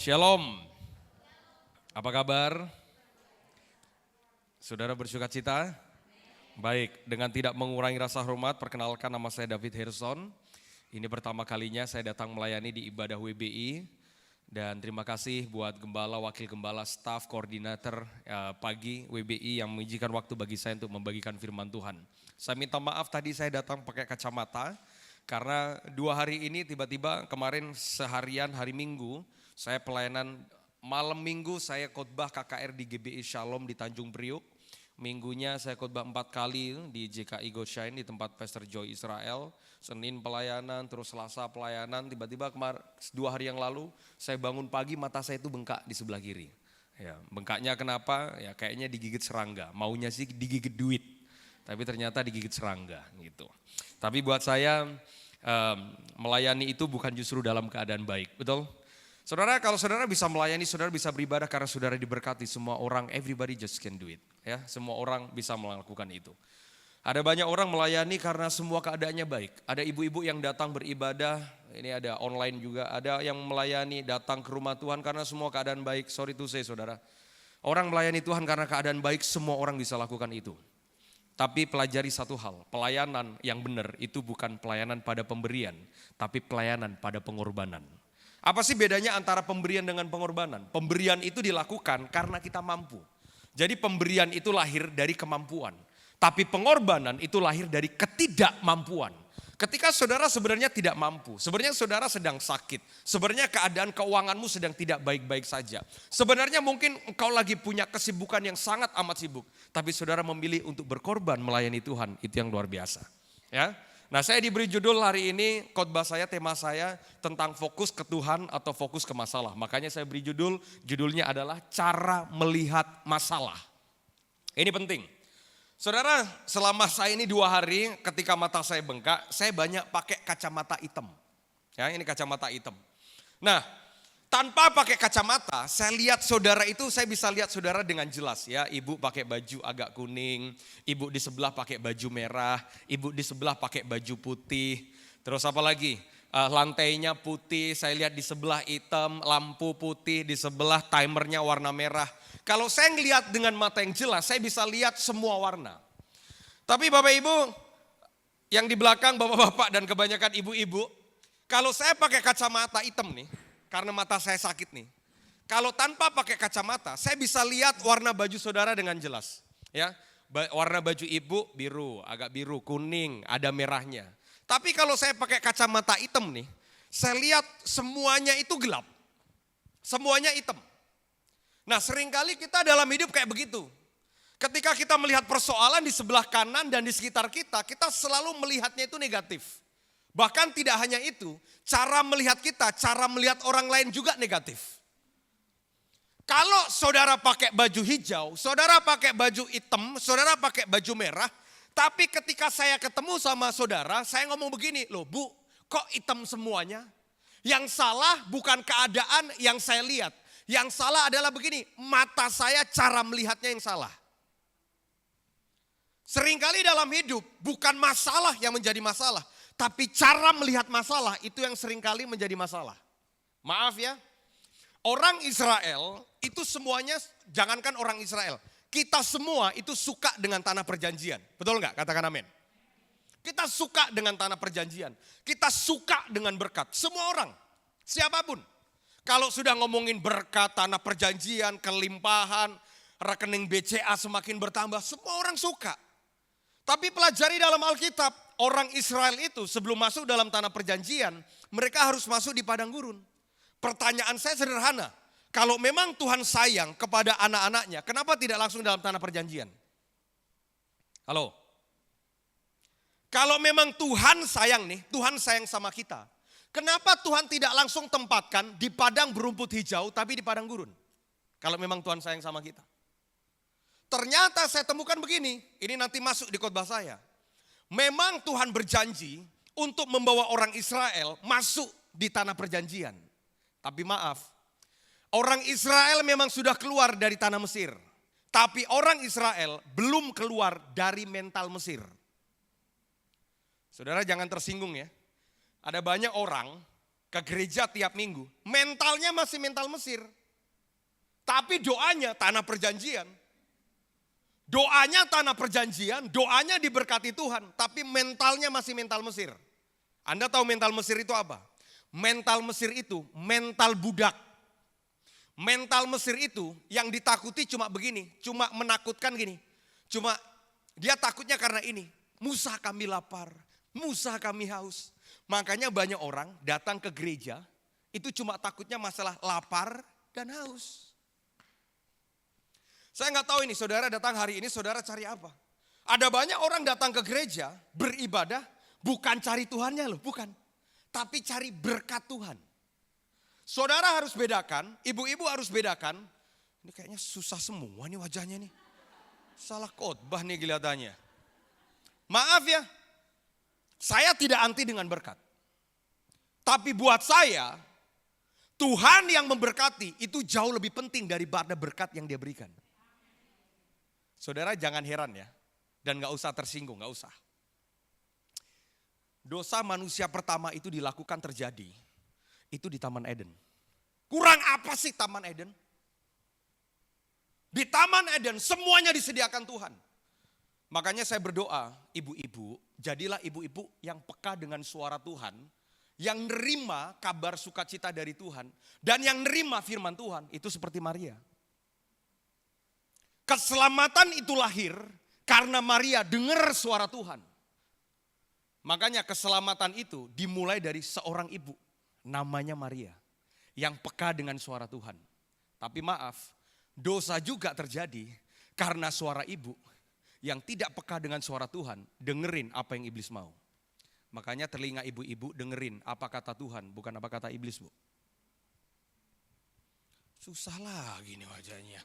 Shalom. Apa kabar? Saudara bersuka cita? Baik, dengan tidak mengurangi rasa hormat, perkenalkan nama saya David Harrison. Ini pertama kalinya saya datang melayani di ibadah WBI. Dan terima kasih buat gembala, wakil gembala, staf, koordinator pagi WBI yang mengizinkan waktu bagi saya untuk membagikan firman Tuhan. Saya minta maaf tadi saya datang pakai kacamata, karena 2 hari ini tiba-tiba kemarin seharian hari Minggu, saya pelayanan malam Minggu saya khotbah KKR di GBI Shalom di Tanjung Priuk. Minggunya saya khotbah 4 kali di JKI Goshen di tempat Pastor Joy Israel. Senin pelayanan, terus Selasa pelayanan. Tiba-tiba kemarin 2 hari yang lalu saya bangun pagi mata saya itu bengkak di sebelah kiri. Ya, bengkaknya kenapa? Ya kayaknya digigit serangga. Maunya sih digigit duit, tapi ternyata digigit serangga gitu. Tapi buat saya melayani itu bukan justru dalam keadaan baik, betul? Saudara, kalau saudara bisa melayani, saudara bisa beribadah karena saudara diberkati. Semua orang, everybody just can do it. Ya, semua orang bisa melakukan itu. Ada banyak orang melayani karena semua keadaannya baik. Ada ibu-ibu yang datang beribadah, ini ada online juga. Ada yang melayani datang ke rumah Tuhan karena semua keadaan baik. Sorry to say saudara. Orang melayani Tuhan karena keadaan baik, semua orang bisa lakukan itu. Tapi pelajari satu hal, pelayanan yang benar itu bukan pelayanan pada pemberian, tapi pelayanan pada pengorbanan. Apa sih bedanya antara pemberian dengan pengorbanan? Pemberian itu dilakukan karena kita mampu. Jadi pemberian itu lahir dari kemampuan. Tapi pengorbanan itu lahir dari ketidakmampuan. Ketika saudara sebenarnya tidak mampu, sebenarnya saudara sedang sakit, sebenarnya keadaan keuanganmu sedang tidak baik-baik saja. Sebenarnya mungkin engkau lagi punya kesibukan yang sangat amat sibuk. Tapi saudara memilih untuk berkorban melayani Tuhan, itu yang luar biasa. Ya. Nah, saya diberi judul hari ini, khotbah saya, tema saya tentang fokus ke Tuhan atau fokus ke masalah. Makanya saya beri judulnya adalah cara melihat masalah. Ini penting. Saudara, selama saya ini 2 hari ketika mata saya bengkak, saya banyak pakai kacamata hitam. Ya, ini kacamata hitam. Nah, tanpa pakai kacamata, saya lihat saudara itu, saya bisa lihat saudara dengan jelas ya. Ibu pakai baju agak kuning, ibu di sebelah pakai baju merah, ibu di sebelah pakai baju putih. Terus apa lagi? Lantainya putih, saya lihat di sebelah hitam, lampu putih, di sebelah timernya warna merah. Kalau saya ngelihat dengan mata yang jelas, saya bisa lihat semua warna. Tapi Bapak Ibu, yang di belakang bapak-bapak dan kebanyakan ibu-ibu, kalau saya pakai kacamata hitam nih, karena mata saya sakit nih. Kalau tanpa pakai kacamata, saya bisa lihat warna baju saudara dengan jelas. Ya, warna baju ibu biru, agak biru, kuning, ada merahnya. Tapi kalau saya pakai kacamata hitam nih, saya lihat semuanya itu gelap. Semuanya hitam. Nah, seringkali kita dalam hidup kayak begitu. Ketika kita melihat persoalan di sebelah kanan dan di sekitar kita, kita selalu melihatnya itu negatif. Bahkan tidak hanya itu, cara melihat kita, cara melihat orang lain juga negatif. Kalau saudara pakai baju hijau, saudara pakai baju hitam, saudara pakai baju merah, tapi ketika saya ketemu sama saudara, saya ngomong begini, loh Bu, kok hitam semuanya? Yang salah bukan keadaan yang saya lihat. Yang salah adalah begini, mata saya cara melihatnya yang salah. Seringkali dalam hidup bukan masalah yang menjadi masalah, tapi cara melihat masalah itu yang seringkali menjadi masalah. Maaf ya, orang Israel itu semuanya, jangankan orang Israel, kita semua itu suka dengan tanah perjanjian. Betul nggak? Katakan amin. Kita suka dengan tanah perjanjian, kita suka dengan berkat. Semua orang, siapapun. Kalau sudah ngomongin berkat, tanah perjanjian, kelimpahan, rekening BCA semakin bertambah, semua orang suka. Tapi pelajari dalam Alkitab, orang Israel itu sebelum masuk dalam tanah perjanjian, mereka harus masuk di padang gurun. Pertanyaan saya sederhana, kalau memang Tuhan sayang kepada anak-anaknya, kenapa tidak langsung dalam tanah perjanjian? Halo? Kalau memang Tuhan sayang nih, Tuhan sayang sama kita, kenapa Tuhan tidak langsung tempatkan di padang berumput hijau tapi di padang gurun? Kalau memang Tuhan sayang sama kita. Ternyata saya temukan begini, ini nanti masuk di khotbah saya. Memang Tuhan berjanji untuk membawa orang Israel masuk di tanah perjanjian. Tapi maaf, orang Israel memang sudah keluar dari tanah Mesir. Tapi orang Israel belum keluar dari mental Mesir. Saudara jangan tersinggung ya. Ada banyak orang ke gereja tiap minggu. Mentalnya masih mental Mesir. Tapi doanya tanah perjanjian. Doanya tanah perjanjian, doanya diberkati Tuhan. Tapi mentalnya masih mental Mesir. Anda tahu mental Mesir itu apa? Mental Mesir itu mental budak. Mental Mesir itu yang ditakuti cuma begini. Cuma menakutkan gini. Cuma dia takutnya karena ini. Musa kami lapar, Musa kami haus. Makanya banyak orang datang ke gereja. Itu cuma takutnya masalah lapar dan haus. Saya nggak tahu ini saudara datang hari ini saudara cari apa. Ada banyak orang datang ke gereja beribadah bukan cari Tuhannya loh, bukan. Tapi cari berkat Tuhan. Saudara harus bedakan, ibu-ibu harus bedakan. Ini kayaknya susah semua nih wajahnya nih. Salah khotbah nih kelihatannya. Maaf ya, saya tidak anti dengan berkat. Tapi buat saya, Tuhan yang memberkati itu jauh lebih penting daripada berkat yang dia berikan. Saudara jangan heran ya, dan gak usah tersinggung, gak usah. Dosa manusia pertama itu dilakukan terjadi, itu di Taman Eden. Kurang apa sih Taman Eden? Di Taman Eden semuanya disediakan Tuhan. Makanya saya berdoa, ibu-ibu, jadilah ibu-ibu yang peka dengan suara Tuhan, yang nerima kabar sukacita dari Tuhan, dan yang nerima firman Tuhan, itu seperti Maria. Keselamatan itu lahir karena Maria dengar suara Tuhan. Makanya keselamatan itu dimulai dari seorang ibu, namanya Maria, yang peka dengan suara Tuhan. Tapi maaf, dosa juga terjadi karena suara ibu yang tidak peka dengan suara Tuhan, dengerin apa yang iblis mau. Makanya telinga ibu-ibu dengerin apa kata Tuhan, bukan apa kata iblis, Bu. Susah lagi nih wajahnya.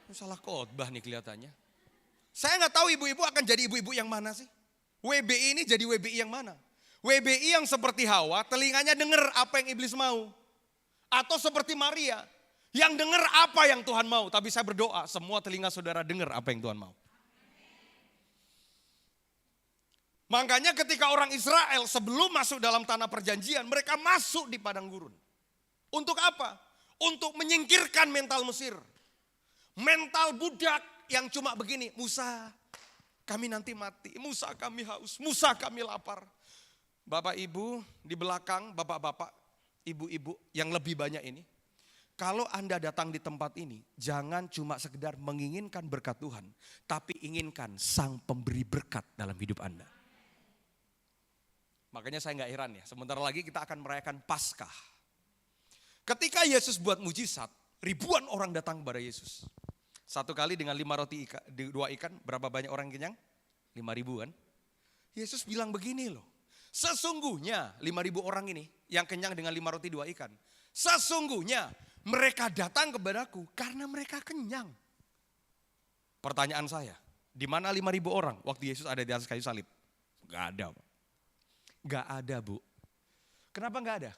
Salah khotbah nih kelihatannya. Saya nggak tahu ibu-ibu akan jadi ibu-ibu yang mana sih. WBI ini jadi WBI yang mana? WBI yang seperti Hawa, telinganya dengar apa yang iblis mau. Atau seperti Maria, yang dengar apa yang Tuhan mau. Tapi saya berdoa, semua telinga saudara dengar apa yang Tuhan mau. Makanya ketika orang Israel sebelum masuk dalam tanah perjanjian, mereka masuk di padang gurun. Untuk apa? Untuk menyingkirkan mental Mesir. Mental budak yang cuma begini, Musa kami nanti mati, Musa kami haus, Musa kami lapar. Bapak ibu di belakang, bapak-bapak, ibu-ibu yang lebih banyak ini. Kalau Anda datang di tempat ini, jangan cuma sekedar menginginkan berkat Tuhan, tapi inginkan sang pemberi berkat dalam hidup Anda. Makanya saya nggak heran ya, sebentar lagi kita akan merayakan Paskah. Ketika Yesus buat mujizat, ribuan orang datang kepada Yesus. Satu kali dengan 5 roti 2 ikan, berapa banyak orang kenyang? 5.000 kan? Yesus bilang begini loh, sesungguhnya 5.000 orang ini yang kenyang dengan 5 roti 2 ikan. Sesungguhnya mereka datang kepadaku karena mereka kenyang. Pertanyaan saya, di mana 5.000 orang waktu Yesus ada di atas kayu salib? Gak ada. Gak ada, Bu. Kenapa gak ada?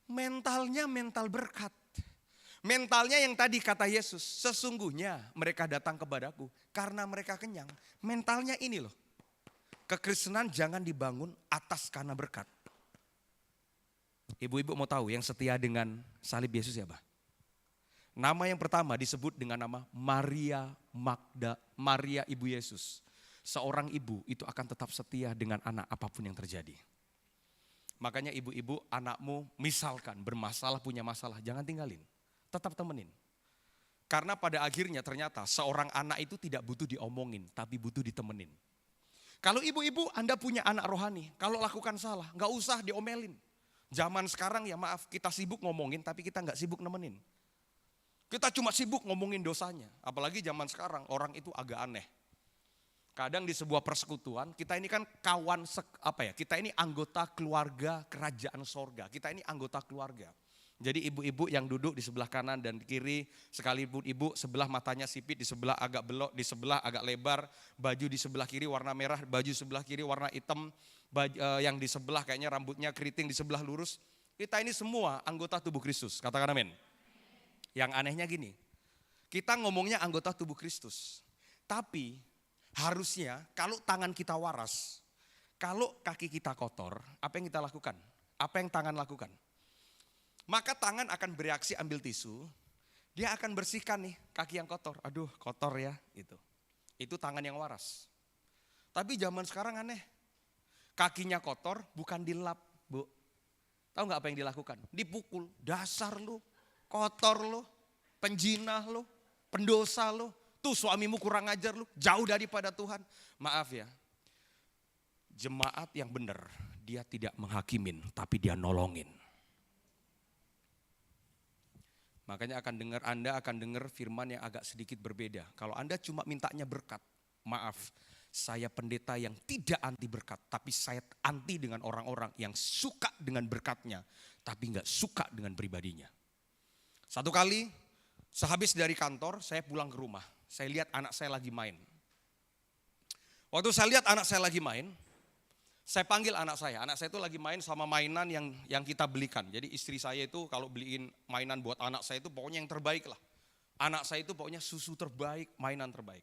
Mentalnya mental berkat. Mentalnya yang tadi kata Yesus, sesungguhnya mereka datang kepadaku karena mereka kenyang. Mentalnya ini loh, kekristenan jangan dibangun atas karena berkat. Ibu-ibu mau tahu yang setia dengan salib Yesus siapa? Nama yang pertama disebut dengan nama Maria Magda, Maria ibu Yesus. Seorang ibu itu akan tetap setia dengan anak apapun yang terjadi. Makanya ibu-ibu anakmu misalkan bermasalah, punya masalah, jangan tinggalin. Tetap temenin. Karena pada akhirnya ternyata seorang anak itu tidak butuh diomongin, tapi butuh ditemenin. Kalau ibu-ibu Anda punya anak rohani, kalau lakukan salah, gak usah diomelin. Zaman sekarang ya maaf, kita sibuk ngomongin tapi kita gak sibuk nemenin. Kita cuma sibuk ngomongin dosanya. Apalagi zaman sekarang orang itu agak aneh. Kadang di sebuah persekutuan, kita ini kan kawan, kita ini anggota keluarga kerajaan sorga. Kita ini anggota keluarga. Jadi ibu-ibu yang duduk di sebelah kanan dan kiri, sekalipun ibu sebelah matanya sipit, di sebelah agak belok, di sebelah agak lebar, baju di sebelah kiri warna merah, baju sebelah kiri warna hitam, yang di sebelah kayaknya rambutnya keriting, di sebelah lurus. Kita ini semua anggota tubuh Kristus, katakan amin. Yang anehnya gini, kita ngomongnya anggota tubuh Kristus, tapi harusnya kalau tangan kita waras, kalau kaki kita kotor, apa yang kita lakukan? Apa yang tangan lakukan? Maka tangan akan bereaksi ambil tisu, dia akan bersihkan nih kaki yang kotor. Aduh kotor ya gitu. Itu tangan yang waras. Tapi zaman sekarang aneh. Kakinya kotor bukan dilap, Bu. Tahu nggak apa yang dilakukan? Dipukul. Dasar lu, kotor lu, penjinah lu, pendosa lu. Tuh suamimu kurang ajar lu, jauh daripada Tuhan. Maaf ya. Jemaat yang benar, dia tidak menghakimin, tapi dia nolongin. Makanya Anda akan dengar firman yang agak sedikit berbeda. Kalau Anda cuma mintanya berkat, maaf, saya pendeta yang tidak anti berkat, tapi saya anti dengan orang-orang yang suka dengan berkatnya, tapi nggak suka dengan pribadinya. Satu kali, sehabis dari kantor, saya pulang ke rumah. Saya lihat anak saya lagi main. Waktu saya lihat anak saya lagi main, saya panggil anak saya. Anak saya itu lagi main sama mainan yang kita belikan. Jadi istri saya itu kalau beliin mainan buat anak saya itu pokoknya yang terbaik lah. Anak saya itu pokoknya susu terbaik, mainan terbaik.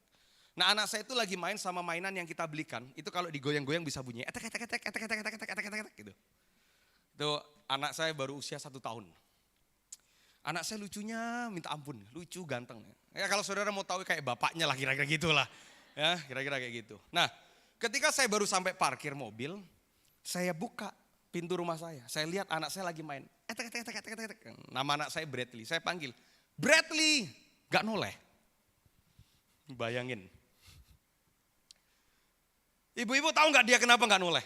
Nah anak saya itu lagi main sama mainan yang kita belikan. Itu kalau digoyang-goyang bisa bunyi etek gitu. Itu anak saya baru usia 1 tahun. Anak saya lucunya minta ampun, lucu ganteng. Ya kalau saudara mau tahu kayak bapaknya lah kira-kira gitulah. Ya kira-kira kayak gitu. Nah ketika saya baru sampai parkir mobil, saya buka pintu rumah saya. Saya lihat anak saya lagi main. Nama anak saya Bradley. Saya panggil, Bradley, gak noleh. Bayangin. Ibu-ibu tahu gak dia kenapa gak noleh?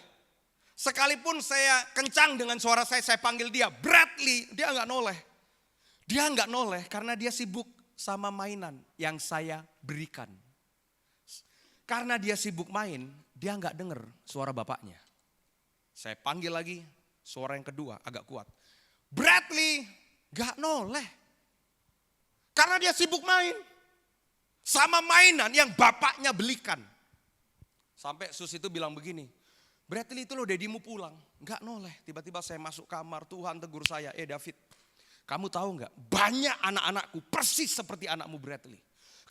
Sekalipun saya kencang dengan suara saya panggil dia, Bradley, dia gak noleh. Dia gak noleh karena dia sibuk sama mainan yang saya berikan. Karena dia sibuk main, dia nggak dengar suara bapaknya. Saya panggil lagi, suara yang kedua agak kuat. Bradley nggak noleh. Karena dia sibuk main. Sama mainan yang bapaknya belikan. Sampai sus itu bilang begini, Bradley itu loh dedimu pulang. Nggak noleh, tiba-tiba saya masuk kamar, Tuhan tegur saya, David. Kamu tahu nggak, banyak anak-anakku persis seperti anakmu Bradley.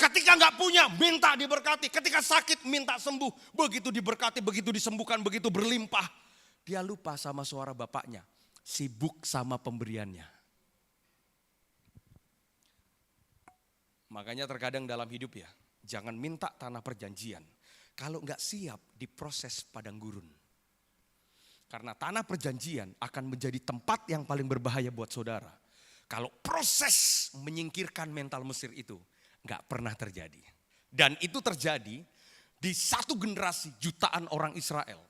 Ketika nggak punya, minta diberkati. Ketika sakit, minta sembuh. Begitu diberkati, begitu disembuhkan, begitu berlimpah. Dia lupa sama suara bapaknya. Sibuk sama pemberiannya. Makanya terkadang dalam hidup ya, jangan minta tanah perjanjian. Kalau nggak siap diproses padang gurun. Karena tanah perjanjian akan menjadi tempat yang paling berbahaya buat saudara. Kalau proses menyingkirkan mental Mesir itu nggak pernah terjadi. Dan itu terjadi di satu generasi jutaan orang Israel.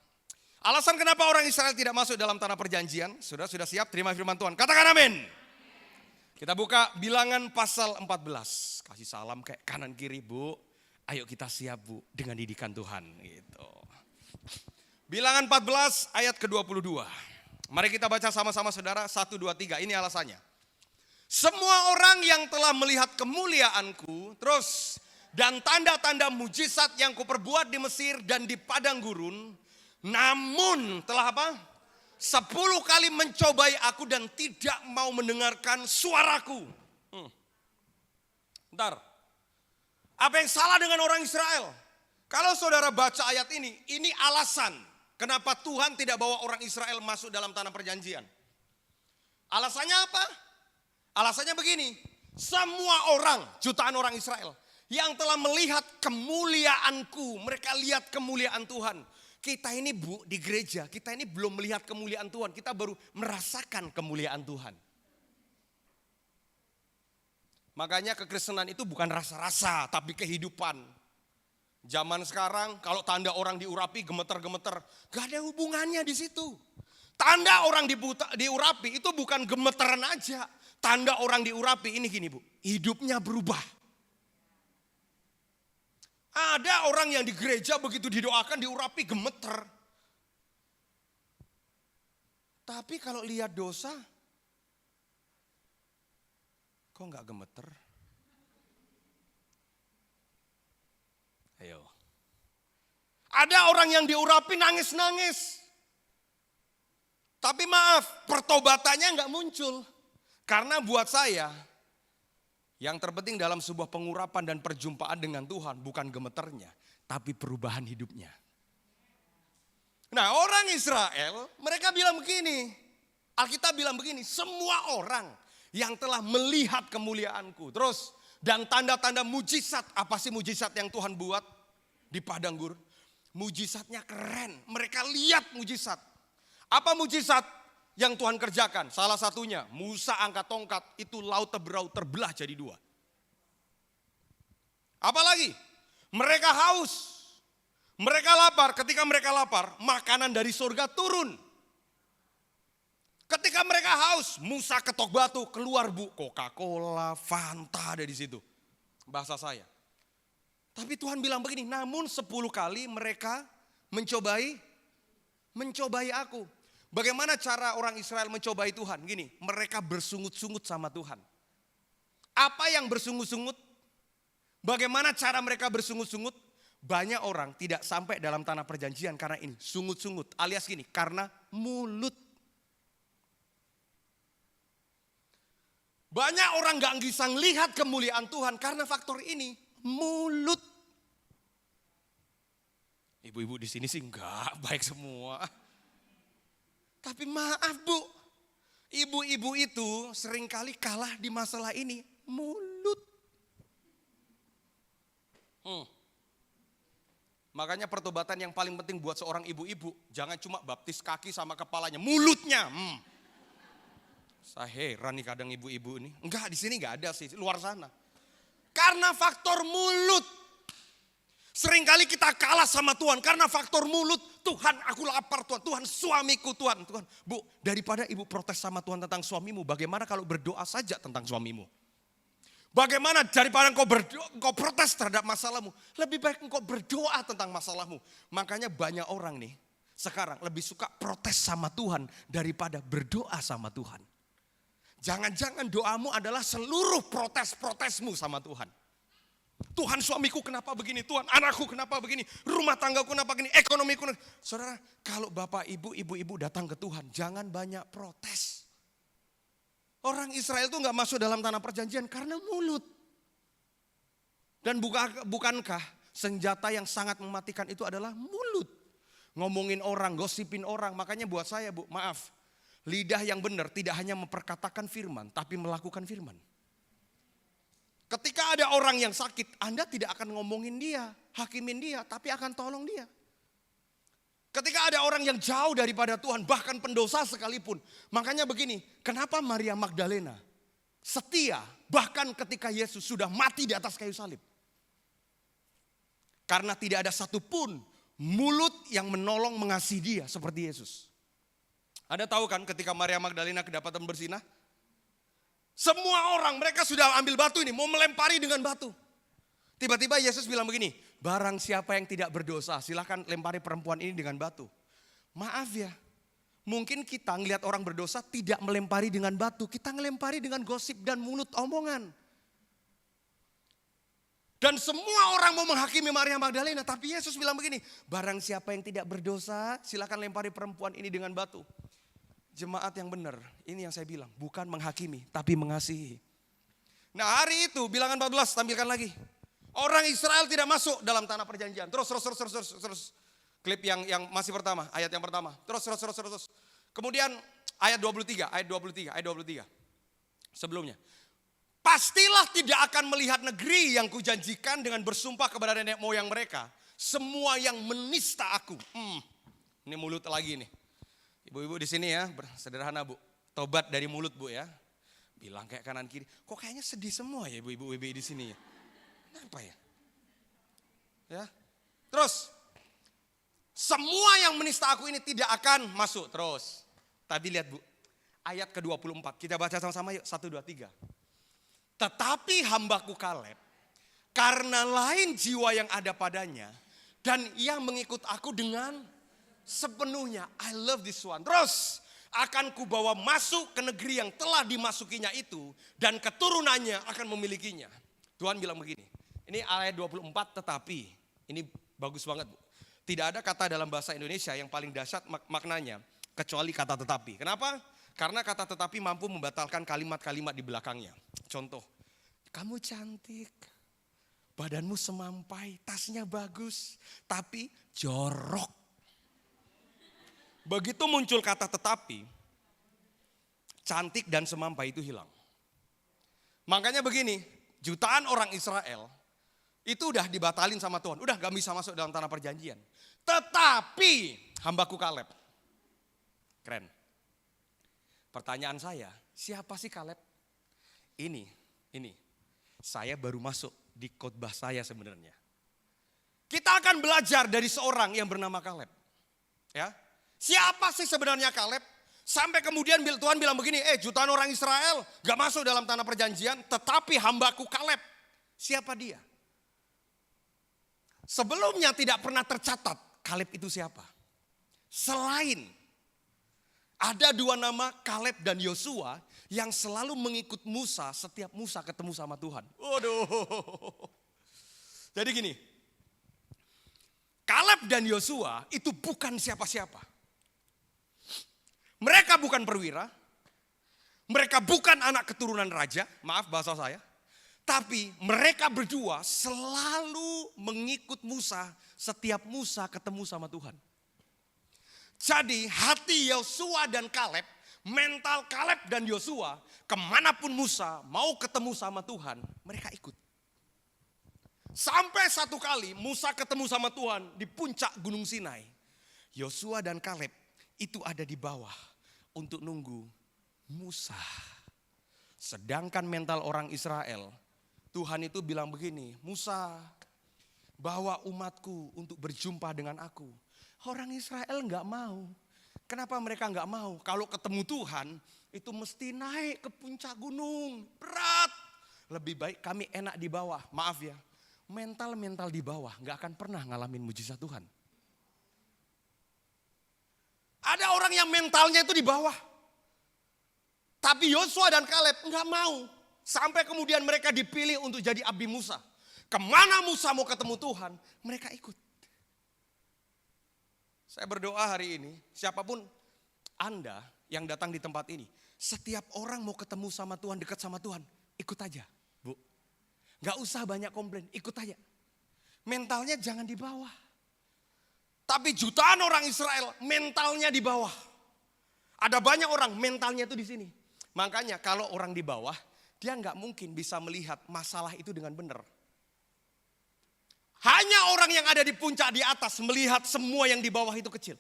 Alasan kenapa orang Israel tidak masuk dalam tanah perjanjian? Sudah siap terima firman Tuhan? Katakan amin. Kita buka Bilangan pasal 14. Kasih salam kayak kanan kiri, Bu. Ayo kita siap, Bu, dengan didikan Tuhan gitu. Bilangan 14 ayat ke-22. Mari kita baca sama-sama saudara, 1, 2, 3. Ini alasannya. Semua orang yang telah melihat kemuliaanku, terus, dan tanda-tanda mujizat yang kuperbuat di Mesir dan di padang gurun, namun telah apa? 10 kali mencobai aku dan tidak mau mendengarkan suaraku. Bentar, apa yang salah dengan orang Israel? Kalau saudara baca ayat ini alasan kenapa Tuhan tidak bawa orang Israel masuk dalam tanah perjanjian. Alasannya apa? Alasannya begini, semua orang, jutaan orang Israel yang telah melihat kemuliaanku, mereka lihat kemuliaan Tuhan. Kita ini Bu di gereja, kita ini belum melihat kemuliaan Tuhan, kita baru merasakan kemuliaan Tuhan. Makanya kekristenan itu bukan rasa-rasa tapi kehidupan. Zaman sekarang kalau tanda orang diurapi gemeter-gemeter, gak ada hubungannya di situ. Tanda orang diurapi itu bukan gemeteran aja. Tanda orang diurapi ini gini Bu, hidupnya berubah. Ada orang yang di gereja begitu didoakan diurapi gemeter. Tapi kalau lihat dosa, kok nggak gemeter? Ayo. Ada orang yang diurapi nangis-nangis. Tapi maaf, pertobatannya nggak muncul. Karena buat saya, yang terpenting dalam sebuah pengurapan dan perjumpaan dengan Tuhan bukan gemeternya, tapi perubahan hidupnya. Nah orang Israel, mereka bilang begini, Alkitab bilang begini, semua orang yang telah melihat kemuliaanku. Terus, dan tanda-tanda mujizat. Apa sih mujizat yang Tuhan buat di padang gurun? Mujizatnya keren. Mereka lihat mujizat. Apa mujizat yang Tuhan kerjakan? Salah satunya, Musa angkat tongkat, itu laut Teberau terbelah jadi dua. Apalagi? Mereka haus. Mereka lapar. Ketika mereka lapar, makanan dari surga turun. Ketika mereka haus, Musa ketok batu, keluar Coca-Cola, Fanta ada di situ. Bahasa saya. Tapi Tuhan bilang begini, namun 10 kali mereka mencobai aku. Bagaimana cara orang Israel mencobai Tuhan? Gini, mereka bersungut-sungut sama Tuhan. Apa yang bersungut-sungut? Bagaimana cara mereka bersungut-sungut? Banyak orang tidak sampai dalam tanah perjanjian karena ini, sungut-sungut. Alias gini, karena mulut. Banyak orang gak bisa lihat kemuliaan Tuhan karena faktor ini, mulut. Ibu-ibu di sini sih enggak baik semua. Tapi maaf Bu, ibu-ibu itu seringkali kalah di masalah ini, mulut. Makanya pertobatan yang paling penting buat seorang ibu-ibu, jangan cuma baptis kaki sama kepalanya, mulutnya. Saya heran nih kadang ibu-ibu ini. Enggak, di sini enggak ada sih, luar sana. Karena faktor mulut. Seringkali kita kalah sama Tuhan karena faktor mulut. Tuhan, aku lapar Tuhan. Tuhan, suamiku Tuhan. Tuhan, Bu, daripada ibu protes sama Tuhan tentang suamimu, bagaimana kalau berdoa saja tentang suamimu? Bagaimana daripada engkau protes terhadap masalahmu? Lebih baik engkau berdoa tentang masalahmu. Makanya banyak orang nih sekarang lebih suka protes sama Tuhan daripada berdoa sama Tuhan. Jangan-jangan doamu adalah seluruh protes-protesmu sama Tuhan. Tuhan, suamiku kenapa begini, Tuhan anakku kenapa begini, rumah tanggaku kenapa begini, ekonomiku. Saudara, kalau bapak ibu-ibu datang ke Tuhan, jangan banyak protes. Orang Israel itu gak masuk dalam tanah perjanjian karena mulut. Dan bukankah senjata yang sangat mematikan itu adalah mulut. Ngomongin orang, gosipin orang, makanya buat saya Bu, maaf. Lidah yang benar tidak hanya memperkatakan firman, tapi melakukan firman. Ketika ada orang yang sakit, Anda tidak akan ngomongin dia, hakimin dia, tapi akan tolong dia. Ketika ada orang yang jauh daripada Tuhan, bahkan pendosa sekalipun. Makanya begini, kenapa Maria Magdalena setia, bahkan ketika Yesus sudah mati di atas kayu salib. Karena tidak ada satupun mulut yang menolong mengasihi dia seperti Yesus. Anda tahu kan ketika Maria Magdalena kedapatan berzina? Semua orang mereka sudah ambil batu ini, mau melempari dengan batu. Tiba-tiba Yesus bilang begini, barang siapa yang tidak berdosa silahkan lempari perempuan ini dengan batu. Maaf ya, mungkin kita ngelihat orang berdosa tidak melempari dengan batu. Kita ngelempari dengan gosip dan mulut omongan. Dan semua orang mau menghakimi Maria Magdalena. Tapi Yesus bilang begini, barang siapa yang tidak berdosa silahkan lempari perempuan ini dengan batu. Jemaat yang benar, ini yang saya bilang, bukan menghakimi tapi mengasihi. Nah hari itu bilangan 14 tampilkan lagi. Orang Israel tidak masuk dalam tanah perjanjian. Terus. Klip yang masih pertama, ayat yang pertama. Terus. Kemudian ayat 23. Sebelumnya. Pastilah tidak akan melihat negeri yang kujanjikan dengan bersumpah kepada nenek moyang mereka. Semua yang menista aku. Ini mulut lagi nih. Ibu-ibu di sini ya, sederhana Bu. Tobat dari mulut Bu ya. Bilang kayak kanan kiri. Kok kayaknya sedih semua ya ibu-ibu WBI di sini ya. Kenapa ya? Ya. Terus. Semua yang menista aku ini tidak akan masuk. Terus. Tadi lihat Bu. Ayat ke-24. Kita baca sama-sama yuk. 1, 2, 3. Tetapi hambaku Kaleb, karena lain jiwa yang ada padanya, dan ia mengikut aku dengan sepenuhnya. I love this one. Terus, akan kubawa masuk ke negeri yang telah dimasukinya itu, dan keturunannya akan memilikinya. Tuhan bilang begini, ini ayat 24 tetapi, ini bagus banget Bu. Tidak ada kata dalam bahasa Indonesia yang paling dahsyat maknanya, kecuali kata tetapi. Kenapa? Karena kata tetapi mampu membatalkan kalimat-kalimat di belakangnya. Contoh, kamu cantik, badanmu semampai, tasnya bagus, tapi jorok. Begitu muncul kata tetapi, cantik dan semampai itu hilang. Makanya begini, jutaan orang Israel itu udah dibatalin sama Tuhan. Udah gak bisa masuk dalam tanah perjanjian. Tetapi hambaku Kaleb. Keren. Pertanyaan saya, siapa sih Kaleb? Ini. Saya baru masuk di khotbah saya sebenarnya. Kita akan belajar dari seorang yang bernama Kaleb. Ya, siapa sih sebenarnya Kaleb? Sampai kemudian Tuhan bilang begini, jutaan orang Israel gak masuk dalam tanah perjanjian, tetapi hambaku Kaleb. Siapa dia? Sebelumnya tidak pernah tercatat Kaleb itu siapa. Selain ada dua nama Kaleb dan Yosua yang selalu mengikut Musa setiap Musa ketemu sama Tuhan. Waduh. Jadi gini, Kaleb dan Yosua itu bukan siapa-siapa. Mereka bukan perwira, mereka bukan anak keturunan raja, maaf bahasa saya. Tapi mereka berdua selalu mengikut Musa setiap Musa ketemu sama Tuhan. Jadi hati Yosua dan Kaleb, mental Kaleb dan Yosua, kemanapun Musa mau ketemu sama Tuhan, mereka ikut. Sampai satu kali Musa ketemu sama Tuhan di puncak Gunung Sinai. Yosua dan Kaleb itu ada di bawah untuk nunggu Musa. Sedangkan mental orang Israel, Tuhan itu bilang begini, Musa bawa umatku untuk berjumpa dengan aku. Orang Israel gak mau. Kenapa mereka gak mau? Kalau ketemu Tuhan itu mesti naik ke puncak gunung. Berat. Lebih baik kami enak di bawah. Maaf ya, mental di bawah gak akan pernah ngalamin mujizat Tuhan. Ada orang yang mentalnya itu di bawah. Tapi Yosua dan Kaleb enggak mau. Sampai kemudian mereka dipilih untuk jadi abdi Musa. Kemana Musa mau ketemu Tuhan, mereka ikut. Saya berdoa hari ini, siapapun Anda yang datang di tempat ini. Setiap orang mau ketemu sama Tuhan, dekat sama Tuhan, ikut aja, Bu. Enggak usah banyak komplain, ikut aja. Mentalnya jangan di bawah. Tapi jutaan orang Israel mentalnya di bawah. Ada banyak orang mentalnya itu di sini. Makanya kalau orang di bawah, dia nggak mungkin bisa melihat masalah itu dengan benar. Hanya orang yang ada di puncak di atas melihat semua yang di bawah itu kecil.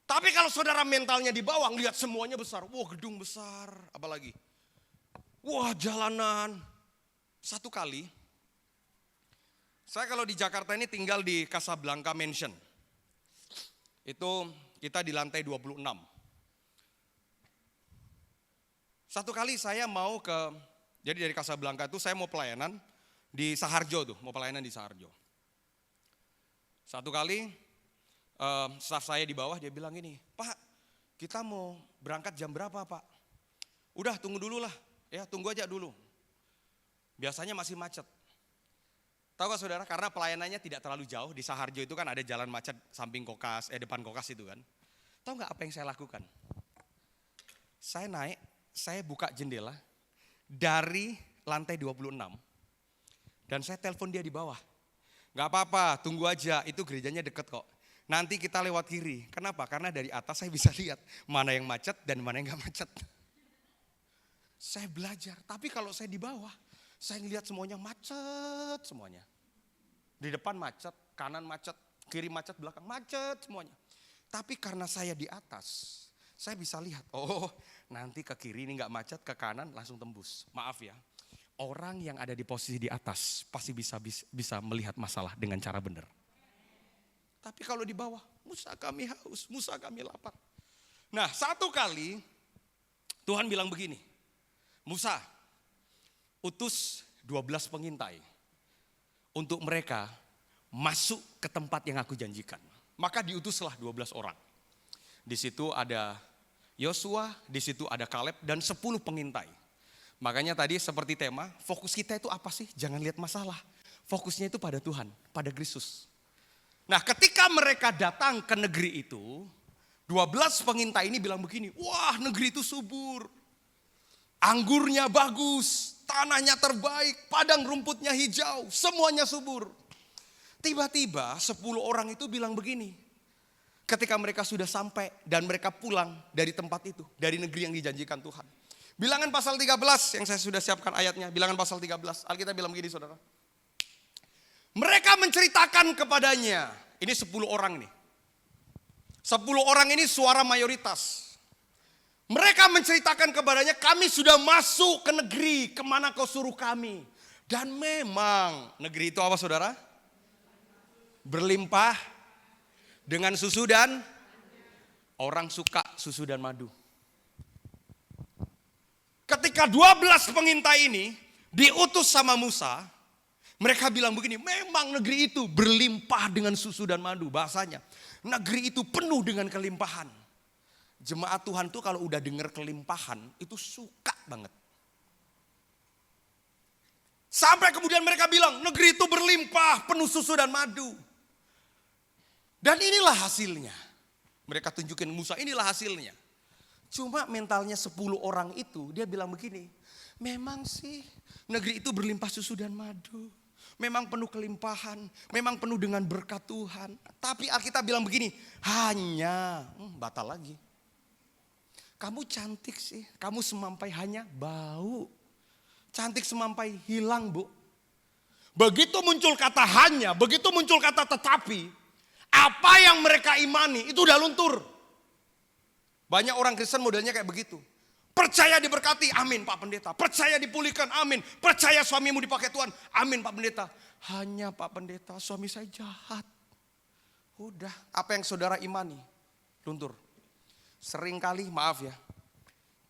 Tapi kalau saudara mentalnya di bawah, ngelihat semuanya besar. Wah, gedung besar, apalagi. Wah, jalanan. Satu kali, saya kalau di Jakarta ini tinggal di Casablanca Mansion. Itu kita di lantai 26. Satu kali saya mau jadi dari Casablanca itu saya mau pelayanan di Saharjo tuh, mau pelayanan di Saharjo. Satu kali staf saya di bawah dia bilang gini, Pak kita mau berangkat jam berapa Pak? Udah tunggu dulu lah, ya tunggu aja dulu. Biasanya masih macet. Tahu gak saudara, karena pelayanannya tidak terlalu jauh, di Saharjo itu kan ada jalan macet samping Kokas, depan Kokas itu kan. Tahu gak apa yang saya lakukan? Saya naik, saya buka jendela dari lantai 26. Dan saya telepon dia di bawah. Gak apa-apa, tunggu aja, itu gerejanya deket kok. Nanti kita lewat kiri. Kenapa? Karena dari atas saya bisa lihat mana yang macet dan mana yang gak macet. Saya belajar, tapi kalau saya di bawah, saya ngelihat semuanya macet semuanya. Di depan macet, kanan macet, kiri macet, belakang macet semuanya. Tapi karena saya di atas, saya bisa lihat, oh nanti ke kiri ini gak macet, ke kanan langsung tembus. Maaf ya, orang yang ada di posisi di atas pasti bisa melihat masalah dengan cara benar. Tapi kalau di bawah, Musa kami haus, Musa kami lapar. Nah satu kali Tuhan bilang begini, Musa, utus 12 pengintai untuk mereka masuk ke tempat yang aku janjikan. Maka diutuslah 12 orang. Di situ ada Yosua, di situ ada Kaleb dan 10 pengintai. Makanya tadi seperti tema, fokus kita itu apa sih? Jangan lihat masalah. Fokusnya itu pada Tuhan, pada Kristus. Nah ketika mereka datang ke negeri itu, 12 pengintai ini bilang begini, wah negeri itu subur. Anggurnya bagus, tanahnya terbaik, padang rumputnya hijau, semuanya subur. Tiba-tiba 10 orang itu bilang begini, ketika mereka sudah sampai dan mereka pulang dari tempat itu, dari negeri yang dijanjikan Tuhan. Bilangan pasal 13 yang saya sudah siapkan ayatnya, Bilangan pasal 13. Alkitab bilang begini saudara. Mereka menceritakan kepadanya, ini 10 orang nih. 10 orang ini suara mayoritas. Mereka menceritakan kepadanya, kami sudah masuk ke negeri kemana kau suruh kami. Dan memang negeri itu apa saudara? Berlimpah dengan susu dan orang suka susu dan madu. Ketika 12 pengintai ini diutus sama Musa, mereka bilang begini, memang negeri itu berlimpah dengan susu dan madu. Bahasanya, negeri itu penuh dengan kelimpahan. Jemaat Tuhan tuh kalau udah dengar kelimpahan, itu suka banget. Sampai kemudian mereka bilang, negeri itu berlimpah, penuh susu dan madu. Dan inilah hasilnya. Mereka tunjukin Musa, inilah hasilnya. Cuma mentalnya 10 orang itu, dia bilang begini, memang sih negeri itu berlimpah susu dan madu. Memang penuh kelimpahan, memang penuh dengan berkat Tuhan. Tapi Alkitab bilang begini, hanya, batal lagi. Kamu cantik sih, kamu semampai hanya bau. Cantik semampai hilang bu. Begitu muncul kata hanya, begitu muncul kata tetapi, apa yang mereka imani itu udah luntur. Banyak orang Kristen modelnya kayak begitu. Percaya diberkati, amin Pak Pendeta. Percaya dipulihkan, amin. Percaya suamimu dipakai Tuhan, amin Pak Pendeta. Hanya Pak Pendeta, suami saya jahat. Udah, apa yang saudara imani, luntur. Seringkali, maaf ya,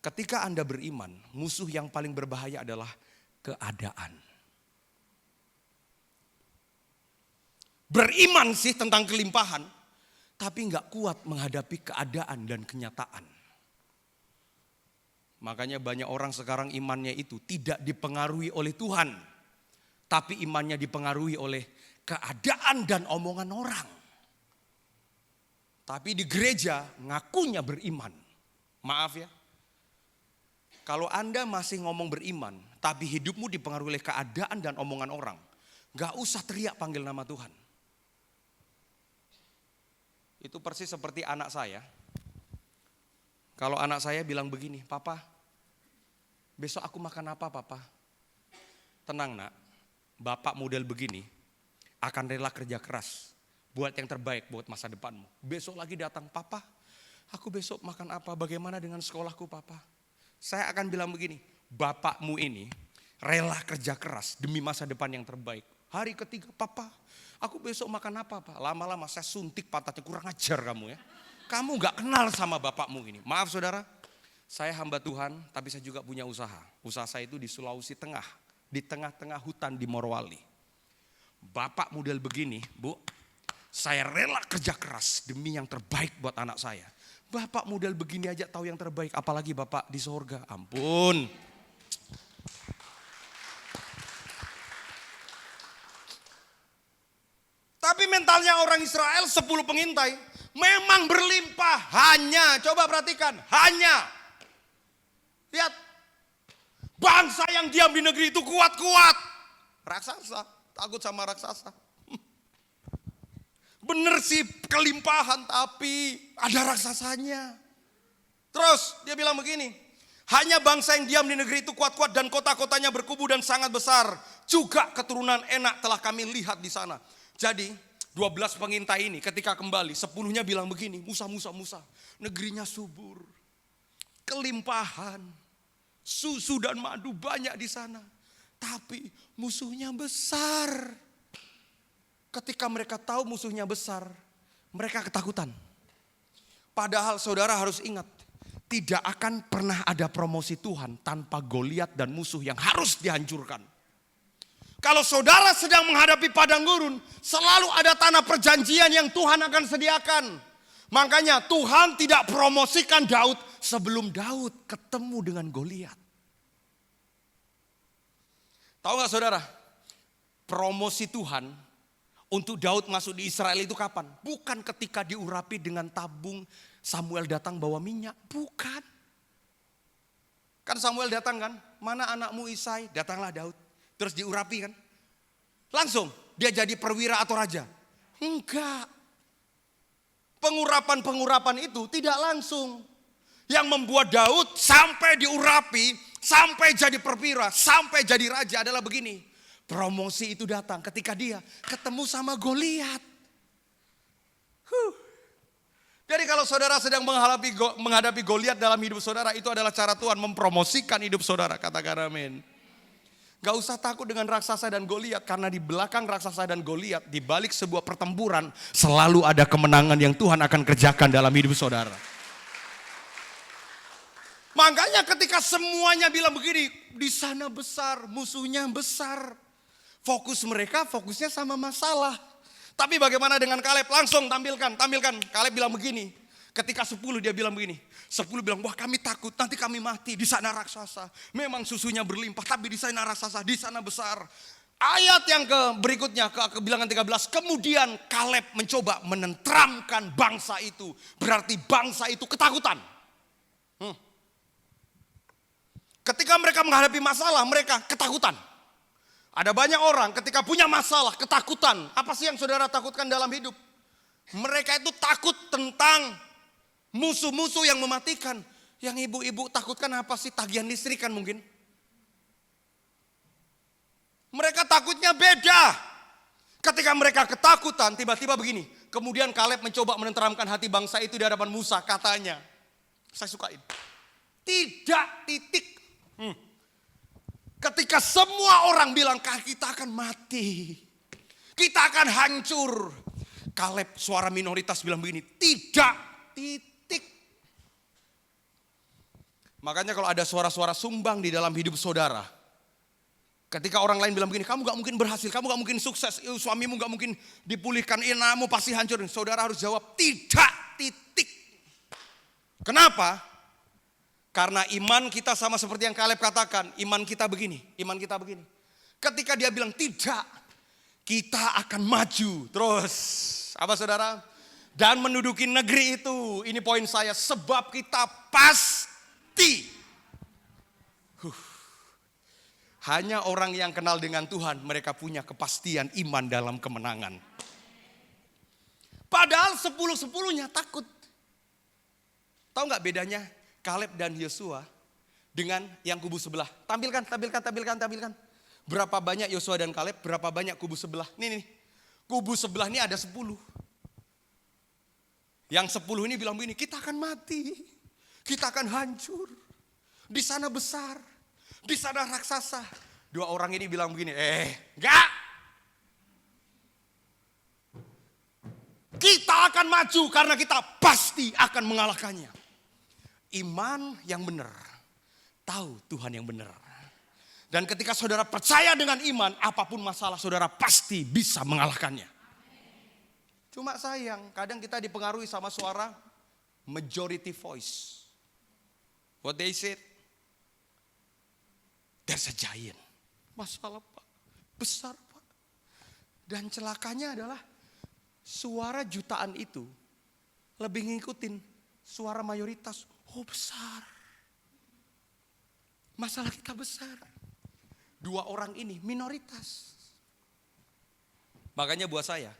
ketika Anda beriman, musuh yang paling berbahaya adalah keadaan. Beriman sih tentang kelimpahan, tapi nggak kuat menghadapi keadaan dan kenyataan. Makanya banyak orang sekarang imannya itu tidak dipengaruhi oleh Tuhan, tapi imannya dipengaruhi oleh keadaan dan omongan orang. Tapi di gereja ngakunya beriman. Maaf ya. Kalau Anda masih ngomong beriman, tapi hidupmu dipengaruhi oleh keadaan dan omongan orang, gak usah teriak panggil nama Tuhan. Itu persis seperti anak saya. Kalau anak saya bilang begini, Papa, besok aku makan apa Papa? Tenang nak, Bapak model begini akan rela kerja keras. Buat yang terbaik buat masa depanmu. Besok lagi datang, Papa, aku besok makan apa? Bagaimana dengan sekolahku, Papa? Saya akan bilang begini, bapakmu ini rela kerja keras demi masa depan yang terbaik. Hari ketiga, Papa, aku besok makan apa, Pak? Lama-lama saya suntik pantatnya, kurang ajar kamu ya. Kamu gak kenal sama bapakmu ini. Maaf saudara, saya hamba Tuhan, tapi saya juga punya usaha. Usaha saya itu di Sulawesi Tengah, di tengah-tengah hutan di Morowali. Bapak model begini, Bu. Saya rela kerja keras demi yang terbaik buat anak saya. Bapak model begini aja tahu yang terbaik, apalagi Bapak di sorga. Ampun. Tapi mentalnya orang Israel 10 pengintai memang berlimpah. Hanya, coba perhatikan, hanya. Lihat, bangsa yang diam di negeri itu kuat-kuat. Raksasa, takut sama raksasa. Bener sih kelimpahan tapi ada raksasanya. Terus dia bilang begini, hanya bangsa yang diam di negeri itu kuat-kuat dan kota-kotanya berkubu dan sangat besar. Juga keturunan enak telah kami lihat di sana. Jadi 12 pengintai ini ketika kembali 10-nya bilang begini, Musa, negerinya subur, kelimpahan, susu dan madu banyak di sana. Tapi musuhnya besar. Ketika mereka tahu musuhnya besar, mereka ketakutan. Padahal saudara harus ingat, tidak akan pernah ada promosi Tuhan tanpa Goliat dan musuh yang harus dihancurkan. Kalau saudara sedang menghadapi padang gurun, selalu ada tanah perjanjian yang Tuhan akan sediakan. Makanya Tuhan tidak promosikan Daud sebelum Daud ketemu dengan Goliat. Tahu gak saudara, promosi Tuhan untuk Daud masuk di Israel itu kapan? Bukan ketika diurapi dengan tabung Samuel datang bawa minyak. Bukan. Kan Samuel datang kan, mana anakmu Isai? Datanglah Daud. Terus diurapi kan. Langsung dia jadi perwira atau raja? Enggak. Pengurapan-pengurapan itu tidak langsung. Yang membuat Daud sampai diurapi, sampai jadi perwira, sampai jadi raja adalah begini. Promosi itu datang ketika dia ketemu sama Goliat. Jadi kalau saudara sedang menghadapi Goliat dalam hidup saudara, itu adalah cara Tuhan mempromosikan hidup saudara. Katakan amin. Gak usah takut dengan raksasa dan Goliat, karena di belakang raksasa dan Goliat, di balik sebuah pertempuran, selalu ada kemenangan yang Tuhan akan kerjakan dalam hidup saudara. Makanya ketika semuanya bilang begini, di sana besar, musuhnya besar. Fokusnya sama masalah. Tapi bagaimana dengan Kaleb? Langsung tampilkan. Kaleb bilang begini. Ketika 10 dia bilang begini. 10 bilang, wah kami takut, nanti kami mati. Di sana raksasa. Memang susunya berlimpah, tapi di sana raksasa, di sana besar. Ayat yang berikutnya, ke bilangan 13. Kemudian Kaleb mencoba menenteramkan bangsa itu. Berarti bangsa itu ketakutan. Ketika mereka menghadapi masalah, mereka ketakutan. Ada banyak orang ketika punya masalah, ketakutan. Apa sih yang saudara takutkan dalam hidup? Mereka itu takut tentang musuh-musuh yang mematikan. Yang ibu-ibu takutkan apa sih? Tagihan listrik kan mungkin. Mereka takutnya beda. Ketika mereka ketakutan, tiba-tiba begini. Kemudian Kaleb mencoba menenteramkan hati bangsa itu di hadapan Musa. Katanya, saya sukain. Tidak, titik. Ketika semua orang bilang kita akan mati, kita akan hancur. Kaleb suara minoritas bilang begini, tidak, titik. Makanya kalau ada suara-suara sumbang di dalam hidup saudara, ketika orang lain bilang begini, kamu gak mungkin berhasil, kamu gak mungkin sukses, suamimu gak mungkin dipulihkan, anakmu pasti hancur. Saudara harus jawab, tidak, titik. Kenapa? Karena iman kita sama seperti yang Kaleb katakan, iman kita begini. Ketika dia bilang tidak, kita akan maju. Terus, apa saudara? Dan menduduki negeri itu, ini poin saya, sebab kita pasti. Hanya orang yang kenal dengan Tuhan, mereka punya kepastian iman dalam kemenangan. Padahal 10-10-nya takut. Tahu gak bedanya? Kaleb dan Yosua dengan yang kubu sebelah. Tampilkan. Berapa banyak Yosua dan Kaleb, berapa banyak kubu sebelah. Nih. Kubu sebelah ini ada 10. Yang 10 ini bilang begini, kita akan mati. Kita akan hancur. Di sana besar. Di sana raksasa. 2 orang ini bilang begini, enggak. Kita akan maju karena kita pasti akan mengalahkannya. Iman yang benar, tahu Tuhan yang benar. Dan ketika saudara percaya dengan iman, apapun masalah saudara pasti bisa mengalahkannya. Cuma sayang, kadang kita dipengaruhi sama suara majority voice. What they said, there's a giant. Masalah Pak, besar Pak. Dan celakanya adalah suara jutaan itu lebih ngikutin suara mayoritas. Oh besar. Masalah kita besar. 2 orang ini minoritas. Makanya buat saya